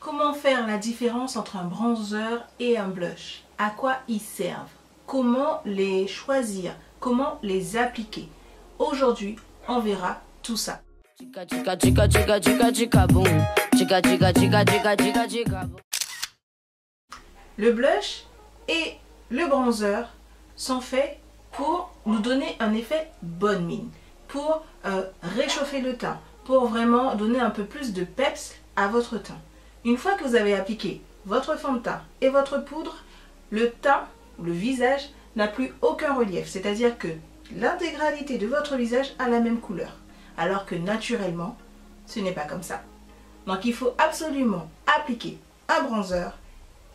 Comment faire la différence entre un bronzer et un blush? À quoi ils servent? Comment les choisir? Comment les appliquer? Aujourd'hui, on verra tout ça. Le blush et le bronzer sont faits pour nous donner un effet bonne mine, pour réchauffer le teint, pour vraiment donner un peu plus de peps à votre teint. Une fois que vous avez appliqué votre fond de teint et votre poudre, le teint, le visage n'a plus aucun relief, c'est-à-dire que l'intégralité de votre visage a la même couleur, alors que naturellement, ce n'est pas comme ça. Donc il faut absolument appliquer un bronzer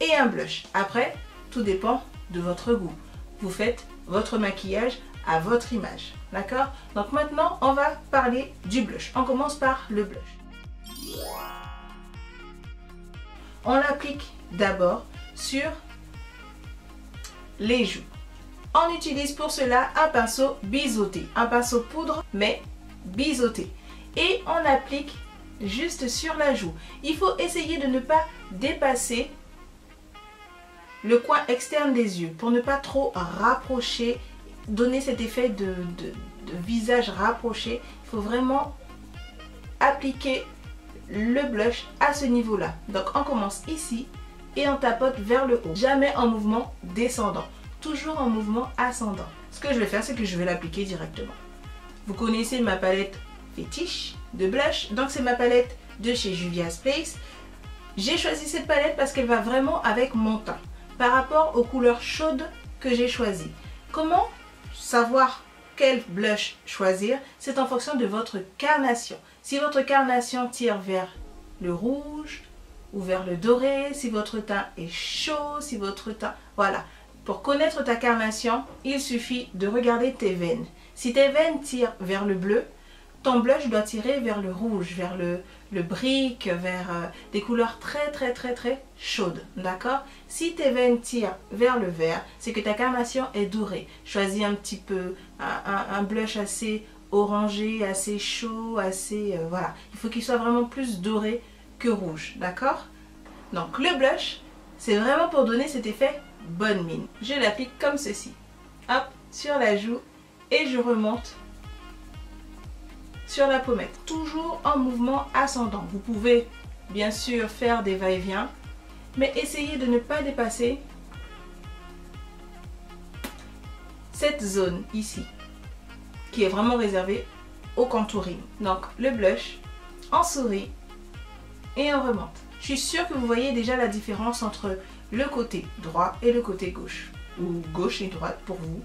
et un blush. Après, tout dépend de votre goût. Vous faites votre maquillage à votre image, d'accord? Donc maintenant, on va parler du blush. On commence par le blush. On l'applique d'abord sur les joues. On utilise pour cela un pinceau biseauté, un pinceau poudre mais biseauté. Et on applique juste sur la joue. Il faut essayer de ne pas dépasser le coin externe des yeux pour ne pas trop rapprocher, donner cet effet de visage rapproché. Il faut vraiment appliquer le blush à ce niveau-là. Donc on commence ici et on tapote vers le haut. Jamais en mouvement descendant, toujours en mouvement ascendant. Ce que je vais faire, c'est que je vais l'appliquer directement. Vous connaissez ma palette fétiche de blush, donc c'est ma palette de chez Juvia's Place. J'ai choisi cette palette parce qu'elle va vraiment avec mon teint par rapport aux couleurs chaudes que j'ai choisies. Comment savoir quel blush choisir? C'est en fonction de votre carnation. Si votre carnation tire vers le rouge ou vers le doré, si votre teint est chaud, si votre teint... Voilà. Pour connaître ta carnation, il suffit de regarder tes veines. Si tes veines tirent vers le bleu, ton blush doit tirer vers le rouge, vers le brick, vers des couleurs très chaudes, d'accord? Si tes veines tirent vers le vert, c'est que ta carnation est dorée. Choisis un petit peu un blush assez orangé, assez chaud, assez... voilà. Il faut qu'il soit vraiment plus doré que rouge, d'accord? Donc le blush, c'est vraiment pour donner cet effet bonne mine. Je l'applique comme ceci. Hop, sur la joue et je remonte sur la pommette. Toujours en mouvement ascendant. Vous pouvez bien sûr faire des va-et-vient, mais essayez de ne pas dépasser cette zone ici, qui est vraiment réservée au contouring. Donc le blush, on sourit et on remonte. Je suis sûre que vous voyez déjà la différence entre le côté droit et le côté gauche, ou gauche et droite pour vous.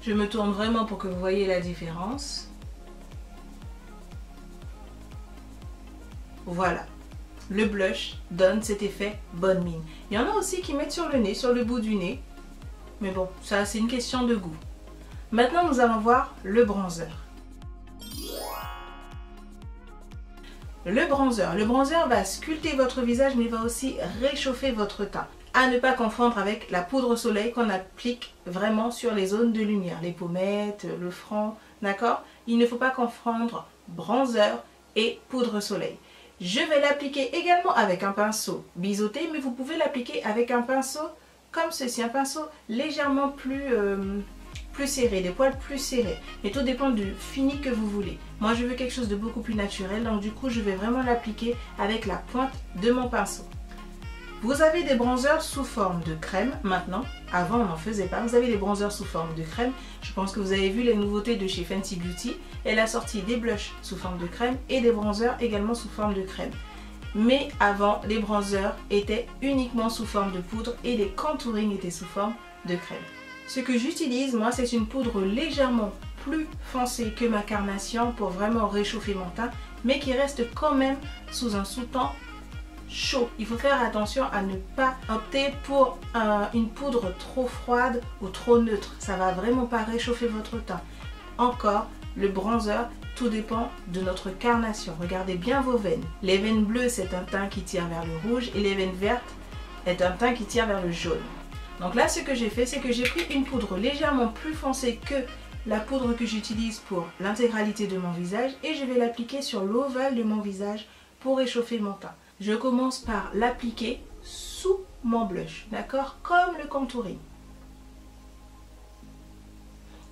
Je me tourne vraiment pour que vous voyez la différence. Voilà. Le blush donne cet effet bonne mine. Il y en a aussi qui mettent sur le nez, sur le bout du nez. Mais bon, ça c'est une question de goût. Maintenant nous allons voir le bronzer. Le bronzer va sculpter votre visage mais va aussi réchauffer votre teint. À ne pas confondre avec la poudre soleil qu'on applique vraiment sur les zones de lumière, les pommettes, le front, d'accord? Il ne faut pas confondre bronzer et poudre soleil. Je vais l'appliquer également avec un pinceau biseauté, mais vous pouvez l'appliquer avec un pinceau comme ceci, un pinceau légèrement plus serré, des poils plus serrés. Mais tout dépend du fini que vous voulez. Moi je veux quelque chose de beaucoup plus naturel, donc du coup je vais vraiment l'appliquer avec la pointe de mon pinceau. Vous avez des bronzers sous forme de crème maintenant. Avant on n'en faisait pas. Vous avez des bronzers sous forme de crème. Je pense que vous avez vu les nouveautés de chez Fenty Beauty. Elle a sorti des blushs sous forme de crème et des bronzers également sous forme de crème. Mais avant, les bronzers étaient uniquement sous forme de poudre et les contourings étaient sous forme de crème. Ce que j'utilise, moi, c'est une poudre légèrement plus foncée que ma carnation pour vraiment réchauffer mon teint, mais qui reste quand même sous un sous-ton chaud. Il faut faire attention à ne pas opter pour une poudre trop froide ou trop neutre. Ça va vraiment pas réchauffer votre teint. Encore, le bronzer, tout dépend de notre carnation. Regardez bien vos veines. Les veines bleues, c'est un teint qui tire vers le rouge et les veines vertes est un teint qui tire vers le jaune. Donc là, ce que j'ai fait, c'est que j'ai pris une poudre légèrement plus foncée que la poudre que j'utilise pour l'intégralité de mon visage et je vais l'appliquer sur l'ovale de mon visage pour réchauffer mon teint. Je commence par l'appliquer sous mon blush, d'accord? Comme le contouring.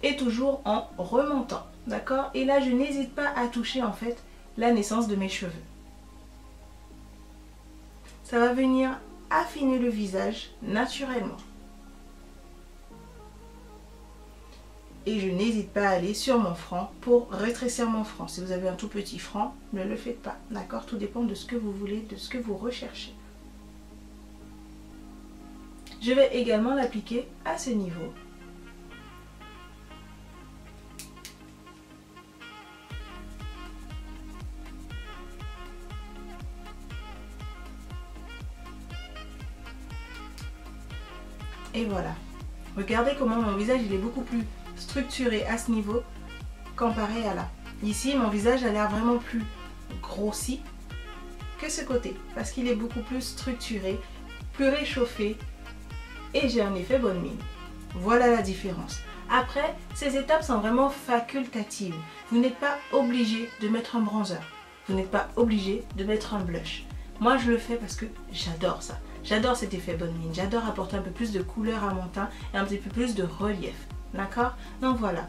Et toujours en remontant, d'accord? Et là, je n'hésite pas à toucher en fait la naissance de mes cheveux. Ça va venir affiner le visage naturellement. Et je n'hésite pas à aller sur mon front pour rétrécir mon front. Si vous avez un tout petit front, ne le faites pas, d'accord? Tout dépend de ce que vous voulez, de ce que vous recherchez. Je vais également l'appliquer à ce niveau. Et voilà. Regardez comment mon visage il est beaucoup plus structuré à ce niveau comparé à là. Ici, mon visage a l'air vraiment plus grossi que ce côté parce qu'il est beaucoup plus structuré, plus réchauffé et j'ai un effet bonne mine. Voilà la différence. Après, ces étapes sont vraiment facultatives. Vous n'êtes pas obligé de mettre un bronzer. Vous n'êtes pas obligé de mettre un blush. Moi, je le fais parce que j'adore ça. J'adore cet effet bonne mine. J'adore apporter un peu plus de couleur à mon teint et un petit peu plus de relief. D'accord? Donc voilà.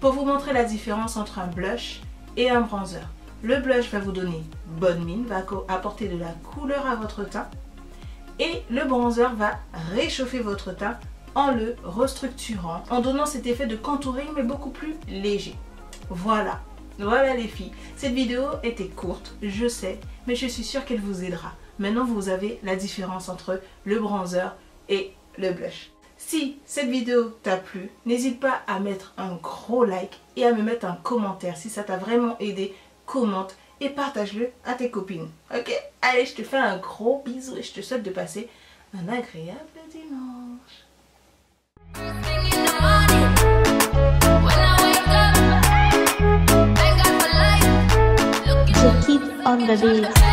Pour vous montrer la différence entre un blush et un bronzer. Le blush va vous donner bonne mine, va apporter de la couleur à votre teint. Et le bronzer va réchauffer votre teint en le restructurant, en donnant cet effet de contouring mais beaucoup plus léger. Voilà. Voilà les filles. Cette vidéo était courte, je sais, mais je suis sûre qu'elle vous aidera. Maintenant, vous avez la différence entre le bronzer et le blush. Si cette vidéo t'a plu, n'hésite pas à mettre un gros like et à me mettre un commentaire. Si ça t'a vraiment aidé, commente et partage-le à tes copines. Ok? Allez, je te fais un gros bisou et je te souhaite de passer un agréable dimanche. To keep on the beat.